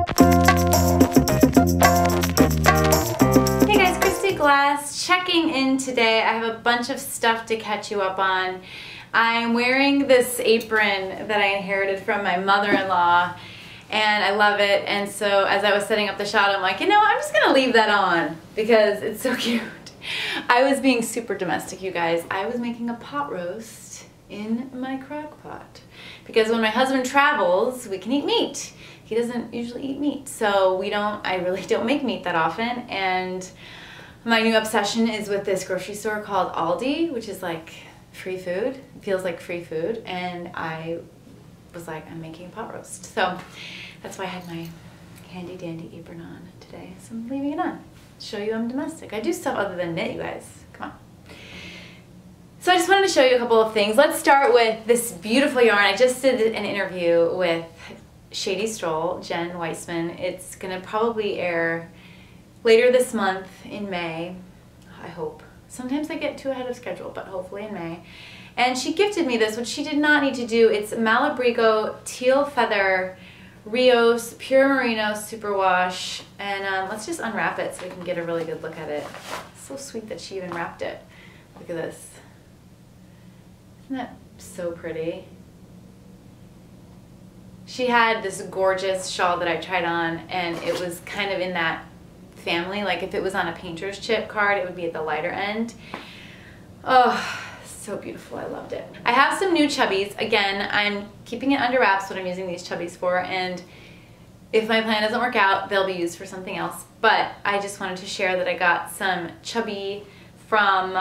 Hey guys, Kristy Glass checking in today. I have a bunch of stuff to catch you up on. I'm wearing this apron that I inherited from my mother-in-law and I love it, and so as I was setting up the shot, I'm like, you know, I'm just gonna leave that on because it's so cute. I was being super domestic, you guys. I was making a pot roast in my crock pot because when my husband travels, we can eat meat. He doesn't usually eat meat, so I really don't make meat that often, and my new obsession is with this grocery store called Aldi, which is like free food. It feels like free food, and I was like, I'm making a pot roast. So that's why I had my handy dandy apron on today, so I'm leaving it on. Show you I'm domestic. I do stuff other than knit, you guys. Come on. So I just wanted to show you a couple of things. Let's start with this beautiful yarn. I just did an interview with Shady Stroll, Jen Weissman. It's gonna probably air later this month in May, I hope. Sometimes I get too ahead of schedule, but hopefully in May. And she gifted me this, which she did not need to do. It's Malabrigo Teal Feather Rios Pure Merino Superwash. And let's just unwrap it so we can get a really good look at it. It's so sweet that she even wrapped it. Look at this. Isn't that so pretty? She had this gorgeous shawl that I tried on, and it was kind of in that family. Like if it was on a painter's chip card, it would be at the lighter end. Oh, so beautiful. I loved it. I have some new chubbies. Again, I'm keeping it under wraps what I'm using these chubbies for, and if my plan doesn't work out, they'll be used for something else. But I just wanted to share that I got some chubby from,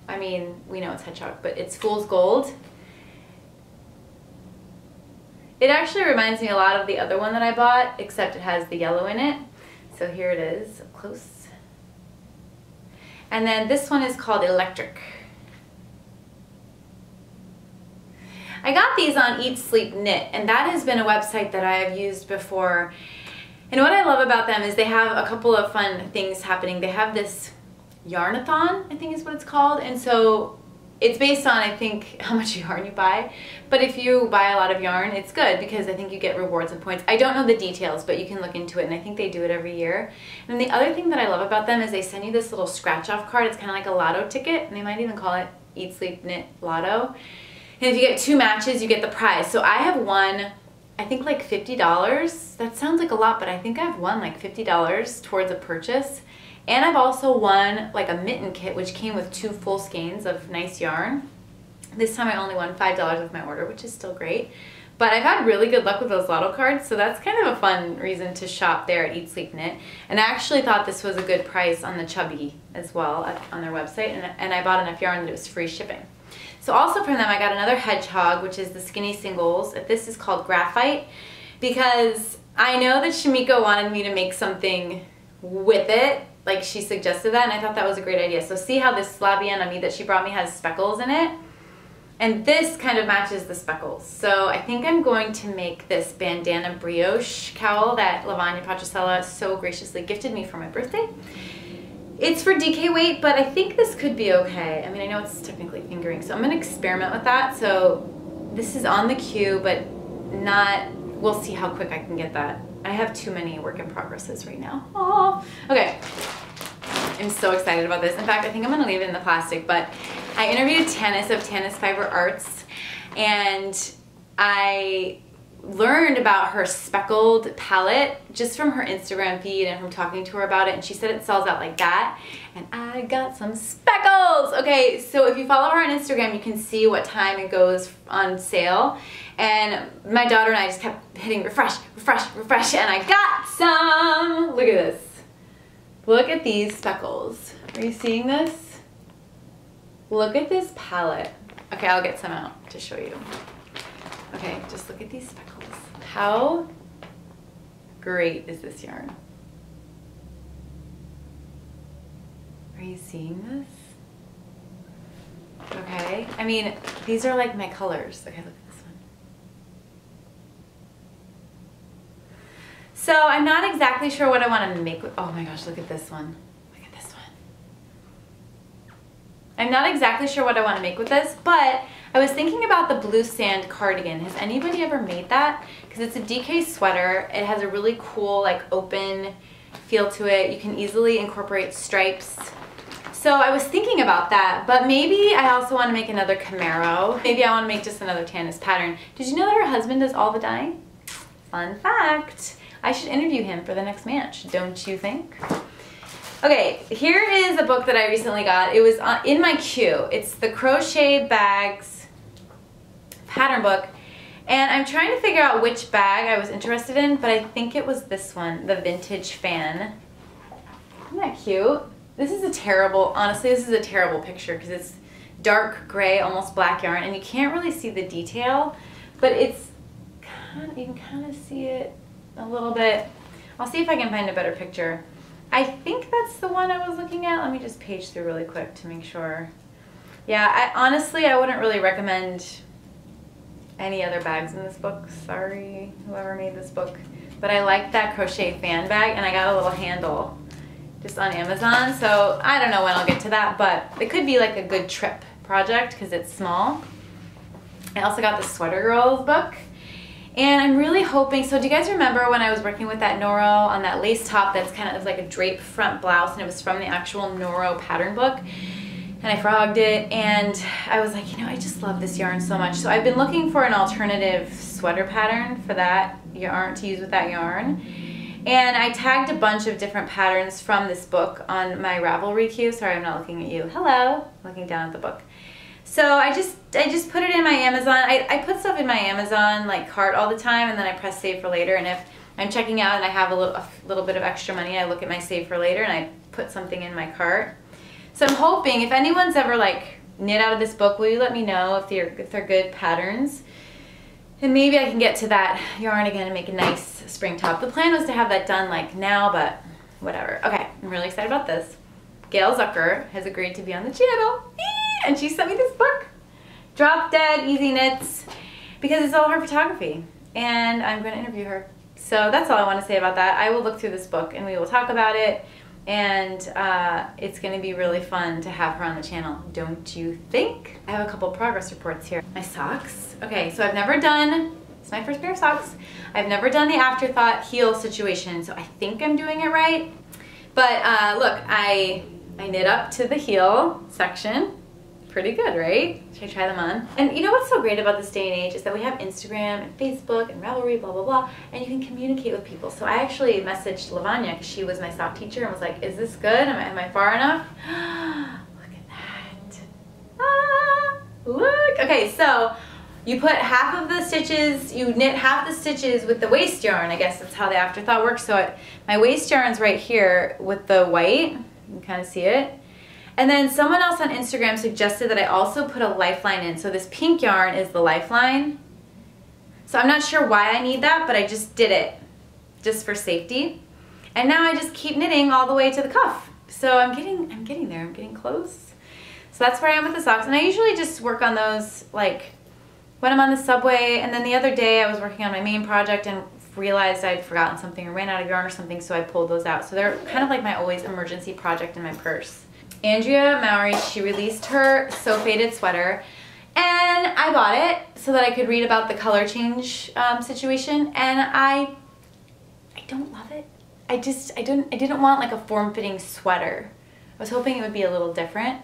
I mean, we know it's Hedgehog, but it's Fool's Gold. It actually reminds me a lot of the other one that I bought, except it has the yellow in it. So here it is, up close. And then this one is called Electric. I got these on Eat Sleep Knit, and that has been a website that I have used before. And what I love about them is they have a couple of fun things happening. They have this yarn-a-thon, I think is what it's called, and so it's based on, I think, how much yarn you buy. But if you buy a lot of yarn, it's good because I think you get rewards and points. I don't know the details, but you can look into it, and I think they do it every year. And the other thing that I love about them is they send you this little scratch-off card. It's kind of like a lotto ticket, and they might even call it Eat Sleep Knit Lotto. And if you get 2 matches, you get the prize. So I have won, I think like $50. That sounds like a lot, but I think I've won like $50 towards a purchase. And I've also won like a mitten kit, which came with 2 full skeins of nice yarn. This time I only won $5 with my order, which is still great. But I've had really good luck with those lotto cards, so that's kind of a fun reason to shop there at Eat Sleep Knit. And I actually thought this was a good price on the Chubby as well on their website, and I bought enough yarn that it was free shipping. So also from them I got another Hedgehog, which is the Skinny Singles. This is called Graphite, because I know that Shamiko wanted me to make something with it. Like she suggested that, and I thought that was a great idea. So see how this slabby enemy that she brought me has speckles in it? And this kind of matches the speckles. So I think I'm going to make this bandana brioche cowl that Lavanya Patricella so graciously gifted me for my birthday. It's for DK weight, but I think this could be okay. I mean, I know it's technically fingering, so I'm gonna experiment with that. So this is on the queue, but not, we'll see how quick I can get that. I have too many work in progresses right now. Oh, okay. I'm so excited about this. In fact, I think I'm gonna leave it in the plastic, but I interviewed Tanis of Tanis Fiber Arts, and I learned about her speckled palette just from her Instagram feed and from talking to her about it, and she said it sells out like that, and I got some speckles. Okay, so if you follow her on Instagram, you can see what time it goes on sale, and my daughter and I just kept hitting refresh, refresh, refresh, and I got some. Look at this. Look at these speckles. Are you seeing this? Look at this palette. Okay, I'll get some out to show you. Okay, just look at these speckles. How great is this yarn? Are you seeing this? Okay, I mean, these are like my colors. Okay, look at this one. So I'm not exactly sure what I want to make with, oh my gosh, look at this one. Look at this one. I'm not exactly sure what I want to make with this, but I was thinking about the blue sand cardigan. Has anybody ever made that? Because it's a DK sweater. It has a really cool, like, open feel to it. You can easily incorporate stripes. So I was thinking about that, but maybe I also want to make another Camaro. Maybe I want to make just another Tanis pattern. Did you know that her husband does all the dyeing? Fun fact. I should interview him for the next match, don't you think? Okay, here is a book that I recently got. It was in my queue. It's the Crochet Bags pattern book. And I'm trying to figure out which bag I was interested in, but I think it was this one, the Vintage Fan. Isn't that cute? This is a terrible, honestly, this is a terrible picture because it's dark gray, almost black yarn, and you can't really see the detail, but it's kind of, you can kind of see it a little bit. I'll see if I can find a better picture. I think that's the one I was looking at. Let me just page through really quick to make sure. Yeah, honestly, I wouldn't really recommend any other bags in this book. Sorry, whoever made this book. But I like that crochet fan bag, and I got a little handle just on Amazon, so I don't know when I'll get to that, but it could be like a good trip project because it's small. I also got the Sweater Girls book, and I'm really hoping, so do you guys remember when I was working with that Noro on that lace top that's kind of like a drape front blouse, and it was from the actual Noro pattern book, and I frogged it, and I was like, you know, I just love this yarn so much. So I've been looking for an alternative sweater pattern for that yarn, to use with that yarn. And I tagged a bunch of different patterns from this book on my Ravelry queue. Sorry, I'm not looking at you. Hello, looking down at the book. So I just put it in my Amazon. I put stuff in my Amazon like cart all the time, and then I press save for later. And if I'm checking out and I have a little bit of extra money, I look at my save for later and I put something in my cart. So I'm hoping if anyone's ever like knit out of this book, will you let me know if they're good patterns? And maybe I can get to that yarn again and make a nice spring top. The plan was to have that done like now, but whatever. Okay, I'm really excited about this. Gail Zucker has agreed to be on the channel, and she sent me this book, Drop Dead Easy Knits, because it's all her photography, and I'm going to interview her. So that's all I want to say about that. I will look through this book and we will talk about it, and it's going to be really fun to have her on the channel, don't you think? I have a couple progress reports here. My socks. Okay, so I've never done, it's my first pair of socks. I've never done the afterthought heel situation, so I think I'm doing it right. But look, I knit up to the heel section. Pretty good, right? Should I try them on? And you know what's so great about this day and age is that we have Instagram and Facebook and Ravelry, blah, blah, blah, and you can communicate with people. So I actually messaged Lavanya, because she was my sock teacher, and was like, is this good? Am I far enough? Look at that. Ah, look. Okay, so you put half of the stitches, you knit half the stitches with the waste yarn. I guess that's how the afterthought works. So my waste yarn's right here with the white. You can kind of see it. And then someone else on Instagram suggested that I also put a lifeline in. So this pink yarn is the lifeline. So I'm not sure why I need that, but I just did it just for safety. And now I just keep knitting all the way to the cuff. So I'm getting there, I'm getting close. So that's where I am with the socks. And I usually just work on those like when I'm on the subway. And then the other day I was working on my main project and realized I'd forgotten something or ran out of yarn or something, so I pulled those out. So they're kind of like my always emergency project in my purse. Andrea Mowry, she released her So Faded sweater, and I bought it so that I could read about the color change situation, and I don't love it. I didn't want like a form-fitting sweater. I was hoping it would be a little different.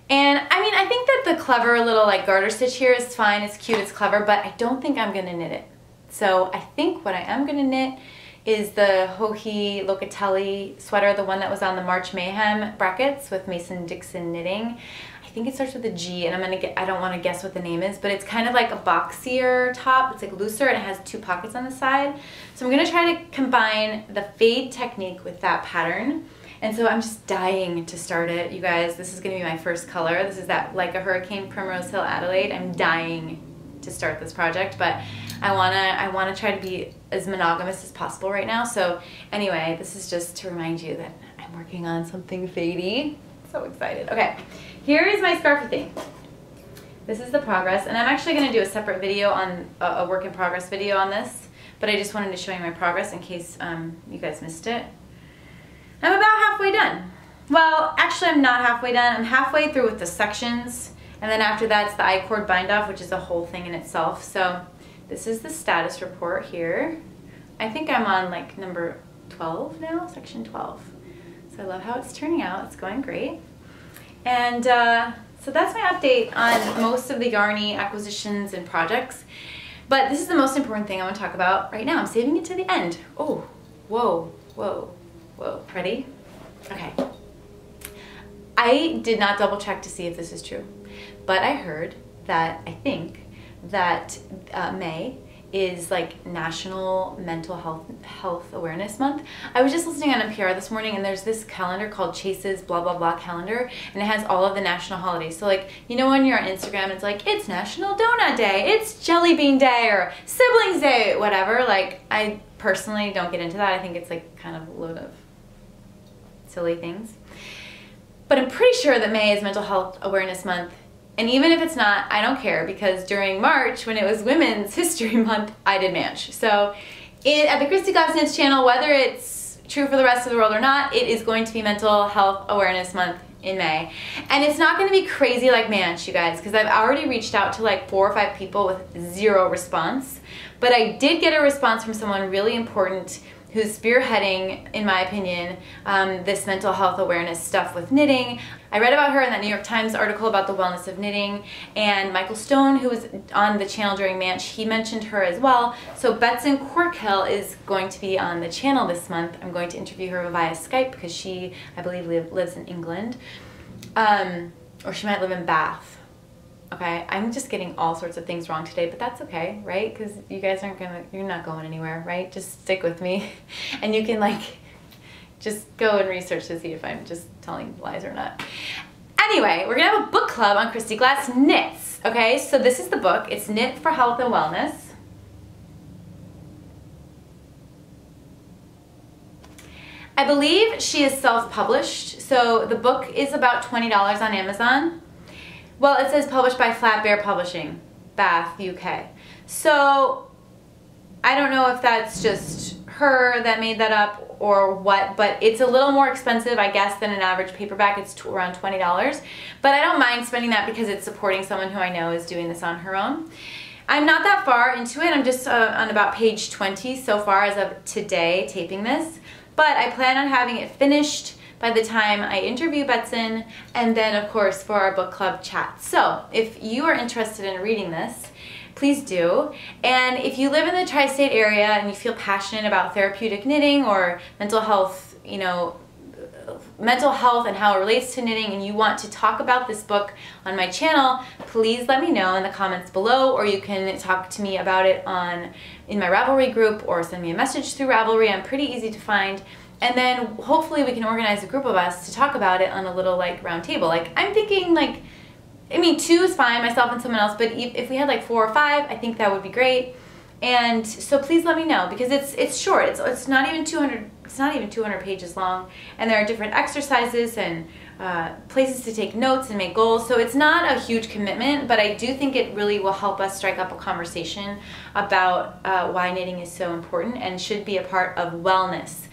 And I mean, I think that the clever little like garter stitch here is fine, it's cute, it's clever, but I don't think I'm gonna knit it. So I think what I am gonna knit is the Hohi Locatelli sweater, the one that was on the March Mayhem brackets with Mason Dixon Knitting. I think it starts with a G, and I don't want to guess what the name is, but it's kind of like a boxier top. It's like looser, and it has 2 pockets on the side. So I'm going to try to combine the fade technique with that pattern. And so I'm just dying to start it, you guys. This is going to be my first color. This is that Like a Hurricane Primrose Hill Adelaide. I'm dying to start this project, but I wanna try to be as monogamous as possible right now. So anyway, this is just to remind you that I'm working on something fadey. So excited. Okay, here is my scarfy thing. This is the progress, and I'm actually gonna do a separate video on a work in progress video on this, but I just wanted to show you my progress in case you guys missed it. I'm about halfway done. Well, actually I'm not halfway done. I'm halfway through with the sections, and then after that it's the I-cord bind off, which is a whole thing in itself. So this is the status report here. I think I'm on like number 12 now, section 12. So I love how it's turning out. It's going great. And so that's my update on most of the Yarny acquisitions and projects. But this is the most important thing I want to talk about right now. I'm saving it to the end. Oh, whoa, whoa, whoa. Ready? Okay. I did not double check to see if this is true, but I heard that, I think, that May is like National Mental Health Awareness Month. I was just listening on NPR this morning, and there's this calendar called Chase's blah blah blah calendar, and it has all of the national holidays. So like, you know, when you're on Instagram, it's like, it's National Donut Day, it's Jelly Bean Day, or Siblings Day, whatever. Like, I personally don't get into that. I think it's like kind of a load of silly things. But I'm pretty sure that May is Mental Health Awareness Month. And even if it's not, I don't care, because during March, when it was Women's History Month, I did Manch. So at the Kristy Glass Knits channel, whether it's true for the rest of the world or not, it is going to be Mental Health Awareness Month in May. And it's not going to be crazy like Manch, you guys, because I've already reached out to like 4 or 5 people with 0 response. But I did get a response from someone really important who's spearheading, in my opinion, this mental health awareness stuff with knitting. I read about her in that New York Times article about the wellness of knitting, and Michael Stone, who was on the channel during Manch, he mentioned her as well. So Betson Corkhill is going to be on the channel this month. I'm going to interview her via Skype because she, I believe, lives in England. Or she might live in Bath. Okay, I'm just getting all sorts of things wrong today, but that's okay, right? Because you guys you're not going anywhere, right? Just stick with me. And you can like, just go and research to see if I'm just telling lies or not. Anyway, we're gonna have a book club on Kristy Glass Knits, okay? So this is the book. It's Knit for Health and Wellness. I believe she is self-published, so the book is about $20 on Amazon. Well, it says published by Flat Bear Publishing, Bath, UK. So I don't know if that's just her that made that up or what, but it's a little more expensive, I guess, than an average paperback. It's around $20. But I don't mind spending that because it's supporting someone who I know is doing this on her own. I'm not that far into it. I'm just on about page 20 so far as of today, taping this. But I plan on having it finished by the time I interview Betson, and then of course for our book club chat. So if you are interested in reading this, please do. And if you live in the tri-state area and you feel passionate about therapeutic knitting or mental health, you know, mental health and how it relates to knitting, and you want to talk about this book on my channel, please let me know in the comments below, or you can talk to me about it in my Ravelry group, or send me a message through Ravelry. I'm pretty easy to find. And then hopefully we can organize a group of us to talk about it on a little like round table. Like, I'm thinking like, I mean 2 is fine, myself and someone else, but if we had like 4 or 5, I think that would be great. And so please let me know, because it's short. It's not even 200. It's not even 200 pages long, and there are different exercises and places to take notes and make goals. So it's not a huge commitment, but I do think it really will help us strike up a conversation about why knitting is so important and should be a part of wellness.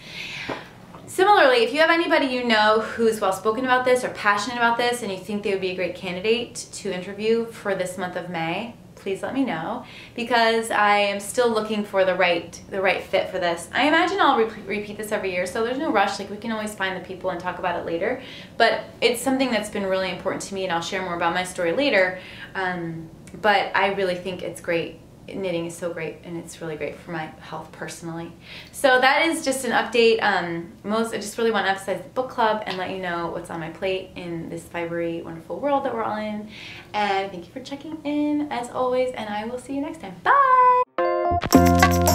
Similarly, if you have anybody you know who's well-spoken about this or passionate about this, and you think they would be a great candidate to interview for this month of May, please let me know, because I am still looking for the right fit for this. I imagine I'll repeat this every year, so there's no rush. Like, we can always find the people and talk about it later. But it's something that's been really important to me, and I'll share more about my story later. But I really think it's great. Knitting is so great, and it's really great for my health personally. So that is just an update. I just really want to emphasize the book club and let you know what's on my plate in this fibery, wonderful world that we're all in. And thank you for checking in, as always, and I will see you next time. Bye!